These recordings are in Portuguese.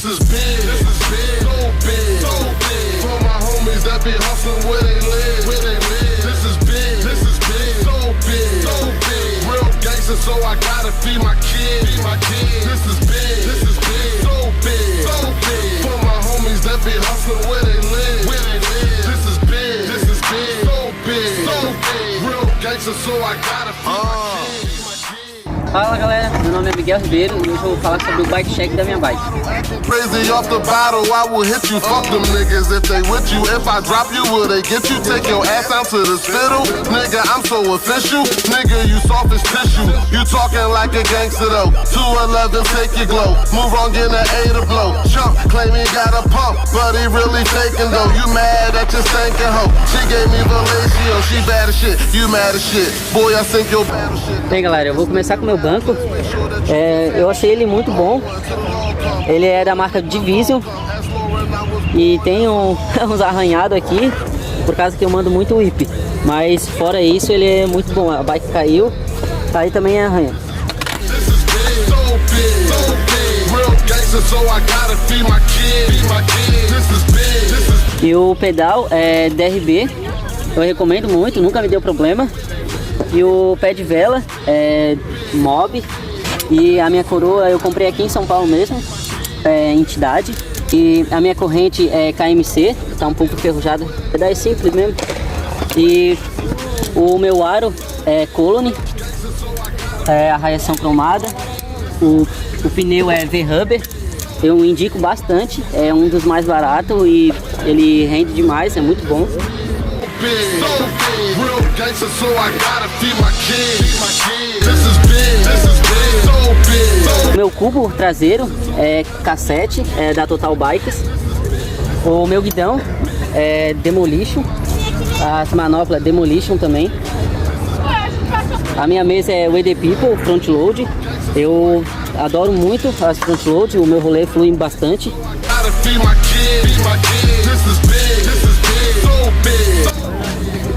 is big, so big, so big. For my homies that be hustling where they live, This is big, so big, so big. Real gangster, so I gotta feed my kids, This is big, so big, so big. For my homies that be hustling where they live, This is big, so big, so big. Real gangster, so I gotta feed my kids. Fala galera, meu nome é Miguel Ribeiro e hoje eu vou falar sobre o bike check da minha bike. Crazy off the bottle, I will hit you. Fuck them niggas if they with you. If I drop you, will they get you? Take your ass down to the spittle. Nigga, I'm so official. Nigga, you soft as tissue. You talking like a gangster though. 211, take your glow. Move on, get an A to blow. Chump, claim he got a pump, but he really faking though. You mad at your stinking hoe. She gave me Valatio, she bad as shit. You mad as shit. Boy, I think you're bad as shit. Bem galera, eu vou começar com o meu banco. Eu achei ele muito bom. Ele é da marca Division e tem uns arranhados aqui por causa que eu mando muito whip, mas fora isso ele é muito bom. A bike caiu, aí também é arranha. E o pedal é DRB, eu recomendo muito, nunca me deu problema. E o pé de vela é Mob. E a minha coroa eu comprei aqui em São Paulo mesmo, entidade. E a minha corrente é KMC, tá um pouco enferrujada, é simples mesmo. E o meu aro é Colony, a raiação cromada. O pneu é V-Rubber, eu indico bastante, é um dos mais baratos e ele rende demais, é muito bom. O meu cubo traseiro é cassete, da Total Bikes. O meu guidão é Demolition, as manoplas Demolition também. A minha mesa é WD People Front Load. Eu adoro muito as front load, o meu rolê flui bastante.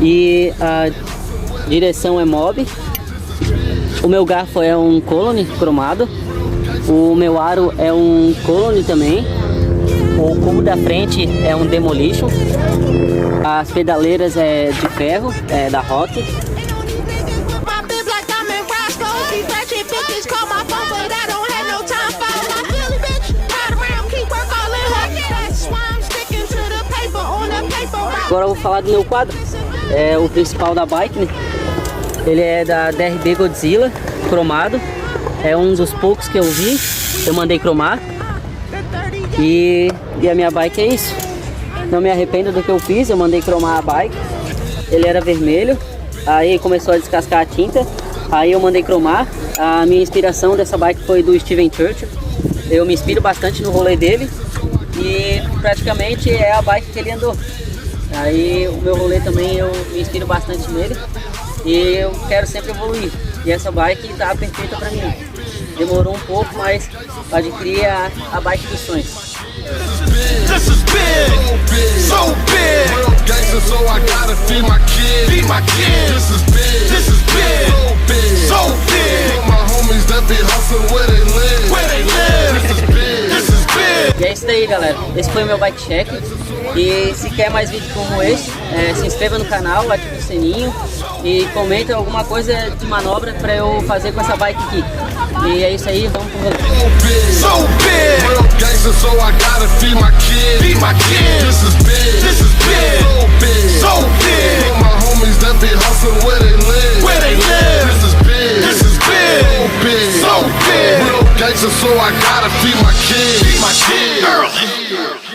E a direção é Mob. O meu garfo é um Colony cromado. O meu aro é um Colony também. O cubo da frente é um Demolition. As pedaleiras é de ferro, da Rock. Agora eu vou falar do meu quadro, é o principal da bike, né? Ele é da DRB Godzilla, cromado. É um dos poucos que eu vi, eu mandei cromar. E a minha bike é isso. Não me arrependo do que eu fiz, eu mandei cromar a bike. Ele era vermelho, aí começou a descascar a tinta, aí eu mandei cromar. A minha inspiração dessa bike foi do Steven Churchill. Eu me inspiro bastante no rolê dele e praticamente é a bike que ele andou. Aí o meu rolê também eu me inspiro bastante nele e eu quero sempre evoluir. E essa bike tá perfeita pra mim. Demorou um pouco, mas adquiri a bike dos sonhos. This is big, so big. Real gangster, so I gotta feed my kids. This is big, so big, so big. For my homies that be hustling where they live, This is big. E é isso daí, galera. Esse foi o meu bike check. E se quer mais vídeos como esse, se inscreva no canal, ative o sininho e comenta alguma coisa de manobra pra eu fazer com essa bike aqui. E é isso aí, vamos pro rolê. So big, real gangster, so I gotta feed my kids. This is big, so big, so big. For my homies that be hustling where they live, This is big, so big, so big. Real gangster, so I gotta feed my kids. Early.